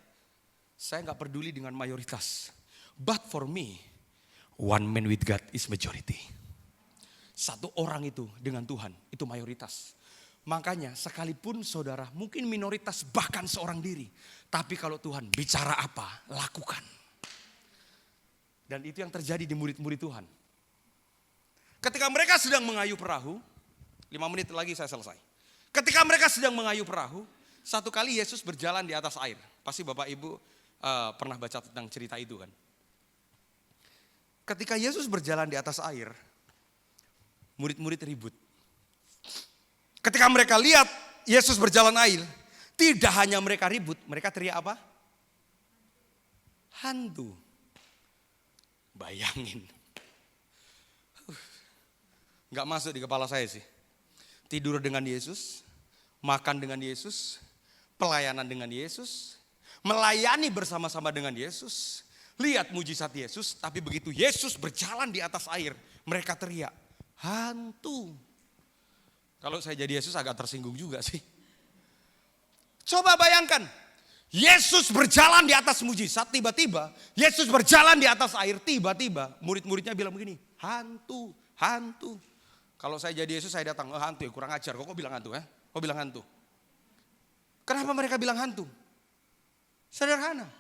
gak peduli dengan mayoritas. But for me, one man with God is majority. 1 orang itu dengan Tuhan, itu mayoritas. Makanya sekalipun saudara mungkin minoritas bahkan seorang diri. Tapi kalau Tuhan bicara apa, lakukan. Dan itu yang terjadi di murid-murid Tuhan. Ketika mereka sedang mengayuh perahu, 5 menit lagi saya selesai. Ketika mereka sedang mengayuh perahu, satu kali Yesus berjalan di atas air. Pasti Bapak Ibu pernah baca tentang cerita itu kan. Ketika Yesus berjalan di atas air, murid-murid ribut. Ketika mereka lihat Yesus berjalan air, tidak hanya mereka ribut, mereka teriak apa? Hantu. Bayangin. Gak masuk di kepala saya sih. Tidur dengan Yesus, makan dengan Yesus, pelayanan dengan Yesus, melayani bersama-sama dengan Yesus, lihat mujizat Yesus, tapi begitu Yesus berjalan di atas air, mereka teriak, hantu. Kalau saya jadi Yesus agak tersinggung juga sih. Coba bayangkan, Yesus berjalan di atas mujizat, tiba-tiba Yesus berjalan di atas air, tiba-tiba murid-muridnya bilang begini, hantu, hantu. Kalau saya jadi Yesus saya datang, hantu ya kurang ajar, kok bilang hantu ya? Kok bilang hantu? Kenapa mereka bilang hantu? Sederhana,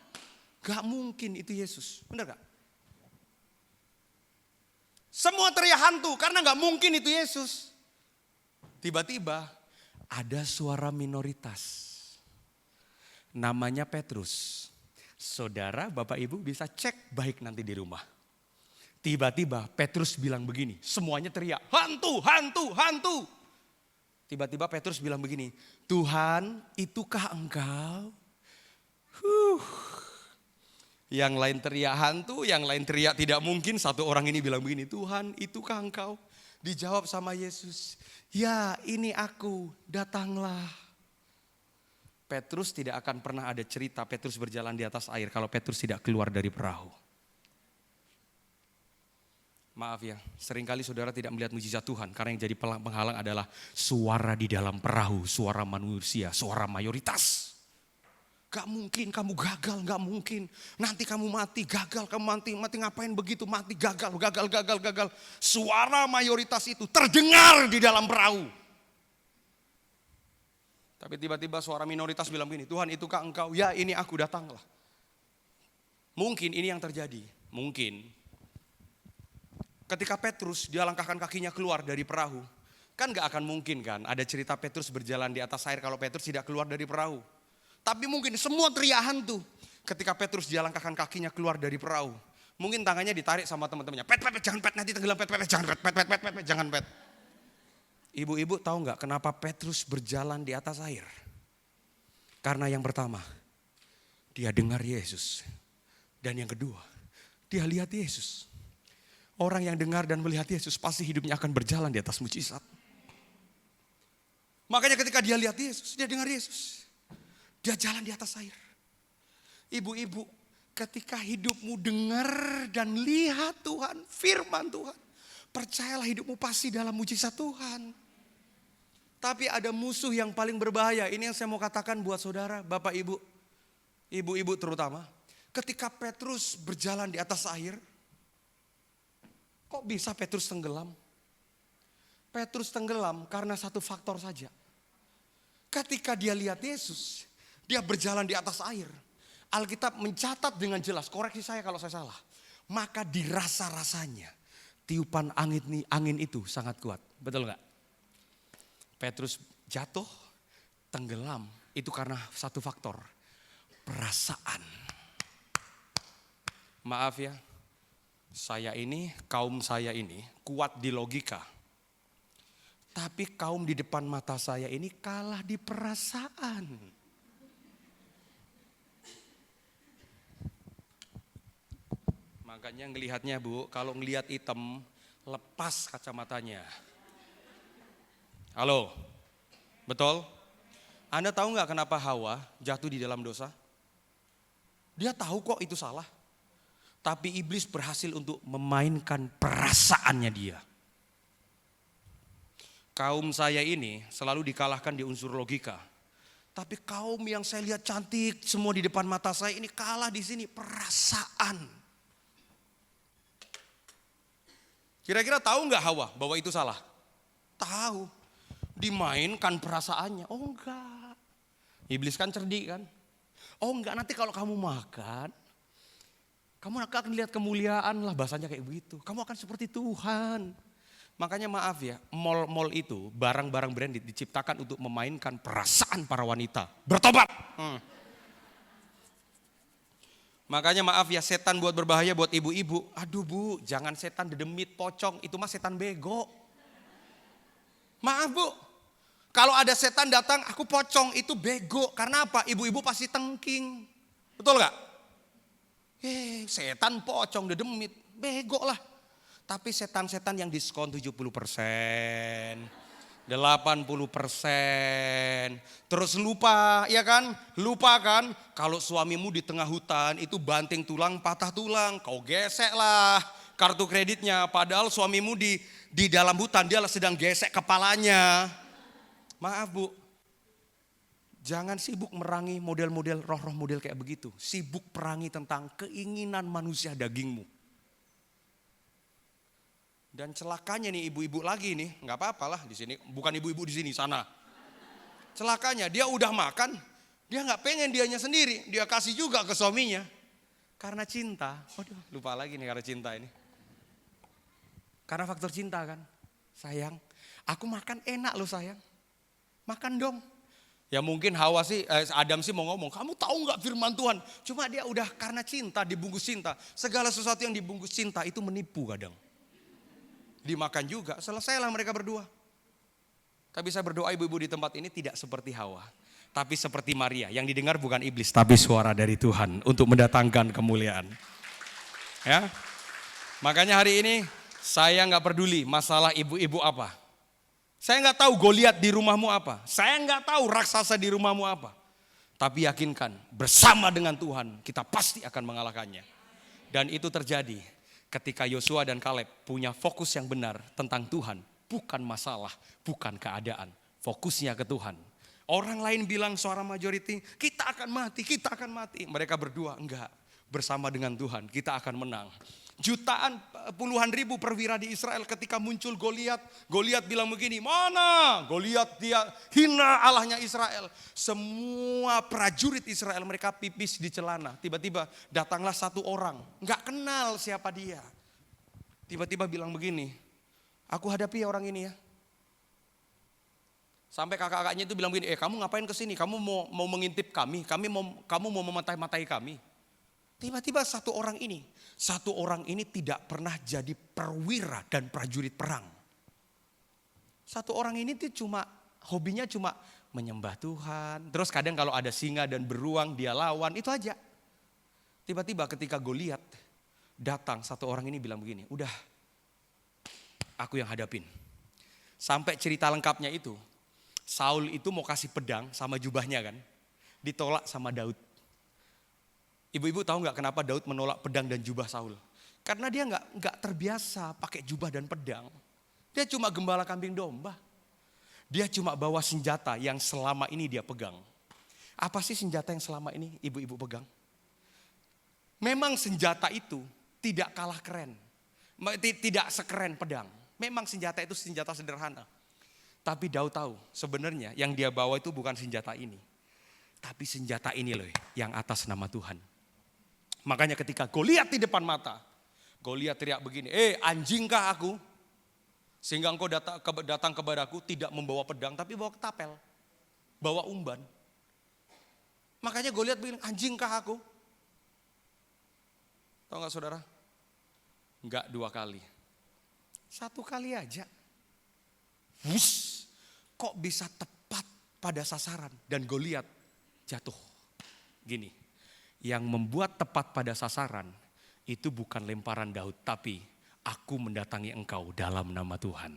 gak mungkin itu Yesus, benar gak? Semua teriak hantu karena gak mungkin itu Yesus. Tiba-tiba ada suara minoritas. Namanya Petrus. Saudara, Bapak Ibu bisa cek baik nanti di rumah. Tiba-tiba Petrus bilang begini, semuanya teriak, hantu, hantu, hantu. Tiba-tiba Petrus bilang begini, Tuhan, itukah engkau? Yang lain teriak hantu, yang lain teriak tidak mungkin. Satu orang ini bilang begini, Tuhan, itukah engkau? Dijawab sama Yesus, ya ini aku, datanglah. Petrus tidak akan pernah ada cerita Petrus berjalan di atas air kalau Petrus tidak keluar dari perahu. Maaf ya, seringkali saudara tidak melihat mujizat Tuhan karena yang jadi penghalang adalah suara di dalam perahu, suara manusia, suara mayoritas. Gak mungkin kamu gagal, gak mungkin. Nanti kamu mati, gagal, kamu mati ngapain begitu, mati, gagal. Suara mayoritas itu terdengar di dalam perahu. Tapi tiba-tiba suara minoritas bilang begini, Tuhan itukah engkau? Ya ini aku, datanglah. Mungkin ini yang terjadi, mungkin. Ketika Petrus dia langkahkan kakinya keluar dari perahu. Kan gak akan mungkin kan ada cerita Petrus berjalan di atas air kalau Petrus tidak keluar dari perahu. Tapi mungkin semua teriak hantu. Ketika Petrus dia langkahkan kakinya keluar dari perahu. Mungkin tangannya ditarik sama teman-temannya. Pet, jangan pet, nanti tenggelam, pet, jangan pet, jangan pet. Ibu-ibu tahu nggak kenapa Petrus berjalan di atas air? Karena yang pertama, dia dengar Yesus. Dan yang kedua, dia lihat Yesus. Orang yang dengar dan melihat Yesus pasti hidupnya akan berjalan di atas mujizat. Makanya ketika dia lihat Yesus, dia dengar Yesus. Dia jalan di atas air. Ibu-ibu, ketika hidupmu dengar dan lihat Tuhan, firman Tuhan, percayalah hidupmu pasti dalam mujizat Tuhan. Tapi ada musuh yang paling berbahaya. Ini yang saya mau katakan buat saudara, Bapak Ibu, ibu-ibu terutama. Ketika Petrus berjalan di atas air, kok bisa Petrus tenggelam? Petrus tenggelam karena satu faktor saja. Ketika dia lihat Yesus, dia berjalan di atas air. Alkitab mencatat dengan jelas, koreksi saya kalau saya salah. Maka dirasa-rasanya tiupan angin itu sangat kuat. Betul gak? Petrus jatuh, tenggelam. Itu karena satu faktor, perasaan. Maaf ya, kaum saya ini kuat di logika. Tapi kaum di depan mata saya ini kalah di perasaan. Makanya ngelihatnya Bu, kalau ngelihat hitam, lepas kacamatanya. Halo, betul? Anda tahu nggak kenapa Hawa jatuh di dalam dosa? Dia tahu kok itu salah. Tapi iblis berhasil untuk memainkan perasaannya dia. Kaum saya ini selalu dikalahkan di unsur logika. Tapi kaum yang saya lihat cantik semua di depan mata saya ini kalah di sini perasaan. Kira-kira tahu nggak Hawa bahwa itu salah? Tahu. Dimainkan perasaannya. Oh enggak. Iblis kan cerdik kan. Oh enggak, nanti kalau kamu makan, kamu akan lihat kemuliaan lah, bahasanya kayak begitu. Kamu akan seperti Tuhan. Makanya maaf ya, mall-mall itu barang-barang branded diciptakan untuk memainkan perasaan para wanita. Bertobat. Makanya maaf ya, setan buat berbahaya buat ibu-ibu. Aduh Bu, jangan setan dedemit, pocong, itu mah setan bego. Maaf Bu, kalau ada setan datang, aku pocong, itu bego. Karena apa? Ibu-ibu pasti tengking. Betul gak? Setan pocong, dedemit, bego lah. Tapi setan-setan yang diskon 70%, 80%. Terus lupa, ya kan? Lupa kan? Kalau suamimu di tengah hutan, itu banting tulang, patah tulang. Kau gesek lah kartu kreditnya. Padahal suamimu di dalam hutan, dia sedang gesek kepalanya. Maaf Bu, Jangan sibuk merangi model-model roh-roh model kayak begitu. Sibuk perangi tentang keinginan manusia dagingmu. Dan celakanya nih ibu-ibu lagi nih, nggak apa-apalah di sini, bukan ibu-ibu di sini, sana. Celakanya dia udah makan, dia nggak pengen dianya sendiri, dia kasih juga ke suaminya. Karena cinta, waduh lupa lagi nih karena cinta ini. Karena faktor cinta kan, sayang, aku makan enak loh sayang, makan dong. Ya mungkin Hawa sih, Adam sih mau ngomong, kamu tahu nggak firman Tuhan? Cuma dia udah karena cinta, dibungkus cinta. Segala sesuatu yang dibungkus cinta itu menipu kadang. Dimakan juga, selesailah mereka berdua. Tapi saya berdoa ibu-ibu di tempat ini tidak seperti Hawa. Tapi seperti Maria, yang didengar bukan iblis, tapi suara dari Tuhan untuk mendatangkan kemuliaan. Ya, makanya hari ini saya nggak peduli masalah ibu-ibu apa. Saya nggak tahu Goliat di rumahmu apa. Saya nggak tahu raksasa di rumahmu apa. Tapi yakinkan bersama dengan Tuhan kita pasti akan mengalahkannya. Dan itu terjadi ketika Yosua dan Kaleb punya fokus yang benar tentang Tuhan. Bukan masalah, bukan keadaan. Fokusnya ke Tuhan. Orang lain bilang suara majority, kita akan mati, kita akan mati. Mereka berdua enggak, bersama dengan Tuhan kita akan menang. Jutaan, puluhan ribu perwira di Israel ketika muncul Goliat. Goliat bilang begini, mana? Goliat dia hina Allahnya Israel. Semua prajurit Israel mereka pipis di celana. Tiba-tiba datanglah satu orang, enggak kenal siapa dia. Tiba-tiba bilang begini, aku hadapi ya orang ini ya. Sampai kakak-kakaknya itu bilang begini, kamu ngapain kesini? Kamu mau mengintip kami? Kamu mau mematai-matai kami? Tiba-tiba satu orang ini tidak pernah jadi perwira dan prajurit perang. Satu orang ini tuh hobinya cuma menyembah Tuhan. Terus kadang kalau ada singa dan beruang dia lawan, itu aja. Tiba-tiba ketika Goliat datang, satu orang ini bilang begini, udah aku yang hadapin. Sampai cerita lengkapnya itu, Saul itu mau kasih pedang sama jubahnya kan, ditolak sama Daud. Ibu-ibu tahu nggak kenapa Daud menolak pedang dan jubah Saul? Karena dia nggak terbiasa pakai jubah dan pedang. Dia cuma gembala kambing domba. Dia cuma bawa senjata yang selama ini dia pegang. Apa sih senjata yang selama ini ibu-ibu pegang? Memang senjata itu tidak kalah keren, tidak sekeren pedang. Memang senjata itu senjata sederhana. Tapi Daud tahu sebenarnya yang dia bawa itu bukan senjata ini. Tapi senjata ini loh yang atas nama Tuhan. Makanya ketika Goliat di depan mata, Goliat teriak begini, anjingkah aku? Sehingga engkau datang kepadaku tidak membawa pedang tapi bawa ketapel, bawa umban. Makanya Goliat bilang, anjingkah aku? Tahu gak saudara? Enggak 2 kali. 1 kali aja. Wush, kok bisa tepat pada sasaran dan Goliat jatuh. Gini, yang membuat tepat pada sasaran itu bukan lemparan Daud, tapi aku mendatangi engkau dalam nama Tuhan.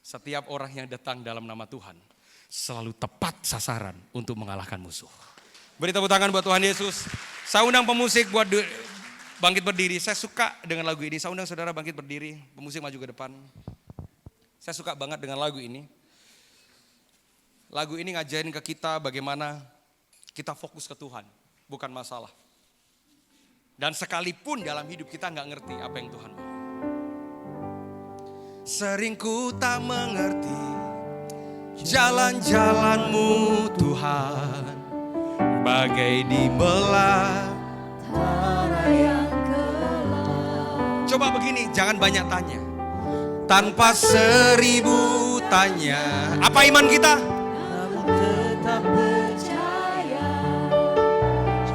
Setiap orang yang datang dalam nama Tuhan selalu tepat sasaran untuk mengalahkan musuh. Beri tepuk tangan buat Tuhan Yesus. Saya undang pemusik buat bangkit berdiri. Saya suka dengan lagu ini. Saya undang saudara bangkit berdiri. Pemusik maju ke depan. Saya suka banget dengan lagu ini. Lagu ini ngajarin ke kita bagaimana kita fokus ke Tuhan, bukan masalah. Dan sekalipun dalam hidup kita gak ngerti apa yang Tuhan mau. Sering ku tak mengerti jalan-jalan-Mu Tuhan, bagai di belantara yang gelap. Coba begini, jangan banyak tanya. Tanpa 1000 tanya. Apa iman kita? Namun tetap percaya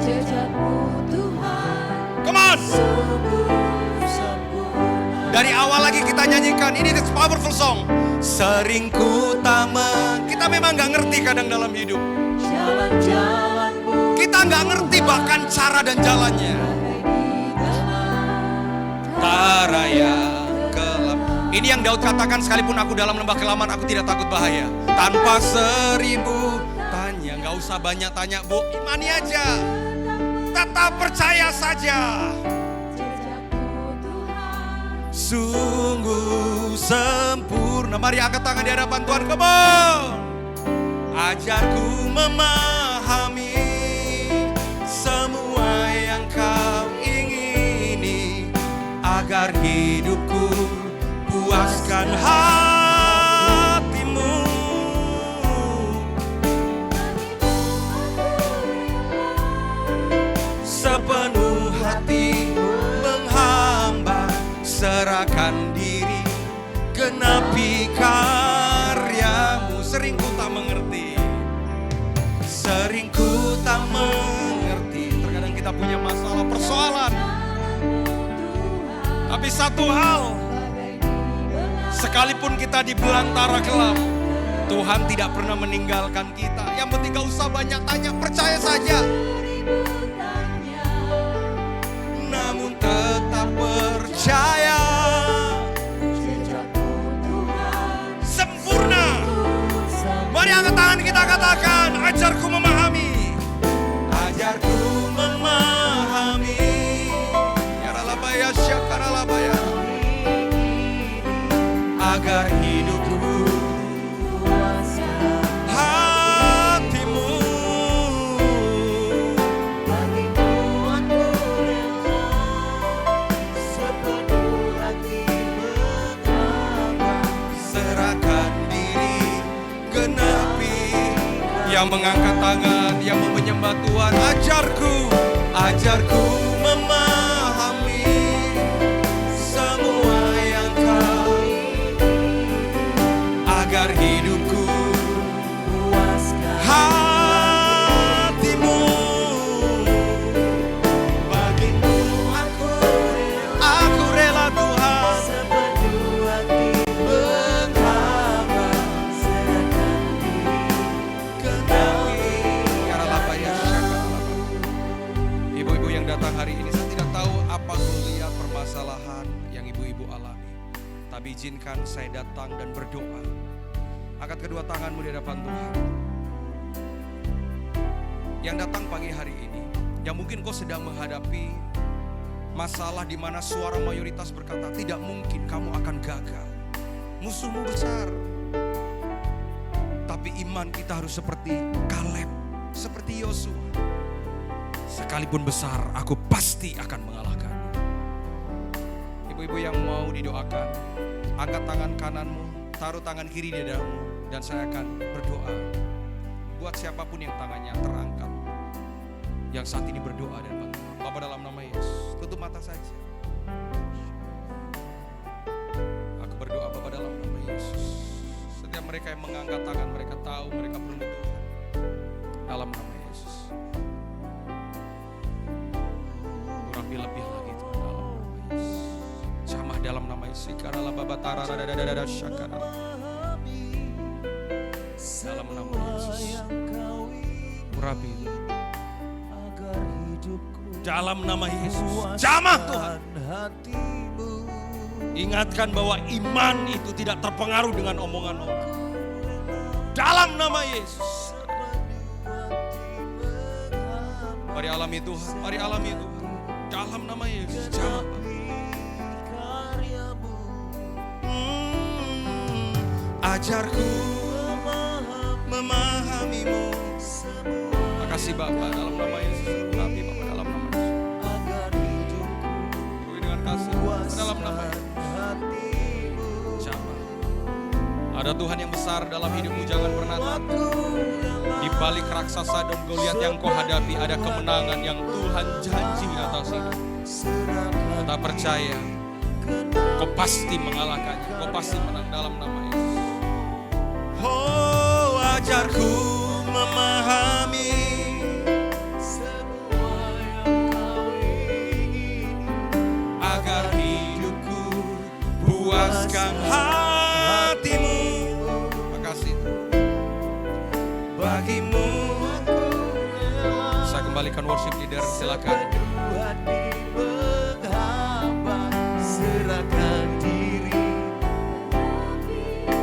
jejak-Mu Tuhan. Come on. Sungguh sempurna. Dari awal lagi kita nyanyikan, ini is powerful song. Sering ku tak kita memang gak ngerti kadang dalam hidup. Jalan-jalan-Mu Kita gak ngerti bahkan cara dan jalannya. Taraya gelap. Ini yang Daud katakan, sekalipun aku dalam lembah kelaman aku tidak takut bahaya. Tanpa 1000 tanya. Gak usah banyak tanya bu, imani aja. Tetap percaya saja. jejak-Mu Tuhan. Sungguh sempurna. Mari angkat tangan di hadapan Tuhan. Come on. Ajarku memahami semua yang kau ingini, agar hidupku puaskan hatimu. Sepenuh hati menghamba, serahkan diri, genapi karyamu. Sering ku tak mengerti, sering ku tak mengerti. Terkadang kita punya masalah, persoalan. Tapi satu hal, sekalipun kita di belantara gelap, Tuhan tidak pernah meninggalkan kita. Yang penting gak usah banyak tanya, percaya saja. Namun tetap percaya, sempurna. Mari angkat tangan kita katakan, ajarku memahami. Ajarku memahami. Yaralabaya syakaralabaya. Agar hidupku hatimu. Serahkan diri, genapi. Yang mengangkat tangan, yang mau menyembah Tuhan, ajarku memahami semua yang kau, agar hidupku puaskan hatimu. Bagimu aku rela Tuhan, sepenuh hati menghamba, serahkan diri, genapi. Ibu-ibu yang datang hari ini, saya tidak tahu apa goliat permasalahan yang ibu-ibu alami, tapi izinkan saya datang dan berdoa. Angkat kedua tanganmu di hadapan Tuhan. Yang datang pagi hari ini, yang mungkin kau sedang menghadapi masalah di mana suara mayoritas berkata, tidak mungkin kamu akan gagal. Musuhmu besar. Tapi iman kita harus seperti Kaleb, seperti Yosua. Sekalipun besar, aku pasti akan mengalahkannya. Ibu-ibu yang mau didoakan, angkat tangan kananmu, taruh tangan kiri di dadamu, dan saya akan berdoa. Buat siapapun yang tangannya terangkat, yang saat ini berdoa dan bantu. Bapa dalam nama Yesus, tutup mata saja. Aku berdoa Bapa dalam nama Yesus. Setiap mereka yang mengangkat tangan, mereka tahu mereka perlu Tuhan. Dalam nama Yesus. Urapi lebih lagi Tuhan dalam nama Yesus. Jamah dalam nama Yesus. Karena Baba tarara dadadada syakara. Dalam nama Yesus. Urapi dalam nama Yesus. Jamah Tuhan. Ingatkan bahwa iman itu tidak terpengaruh dengan omongan orang. Dalam nama Yesus. Mari alami Tuhan, mari alami Tuhan. Dalam nama Yesus. Jamah. Ajarku memahamimu. Makasih Bapak dalam nama Yesus. Urapi Bapak dalam nama Yesus. Beri dengan kasih dalam nama Yesus. Jamah. Ada Tuhan yang besar dalam hidupmu, jangan pernah takut. Di balik raksasa dan Goliat yang kau hadapi, ada kemenangan yang Tuhan janji atas hidup. Tetap percaya, kau pasti mengalahkannya, kau pasti menang dalam nama Yesus. Oh, ajarku memahami semua yang kau ingini, agar hidupku puaskan hatimu. Makasih. Bagimu saya kembalikan worship leader, silakan.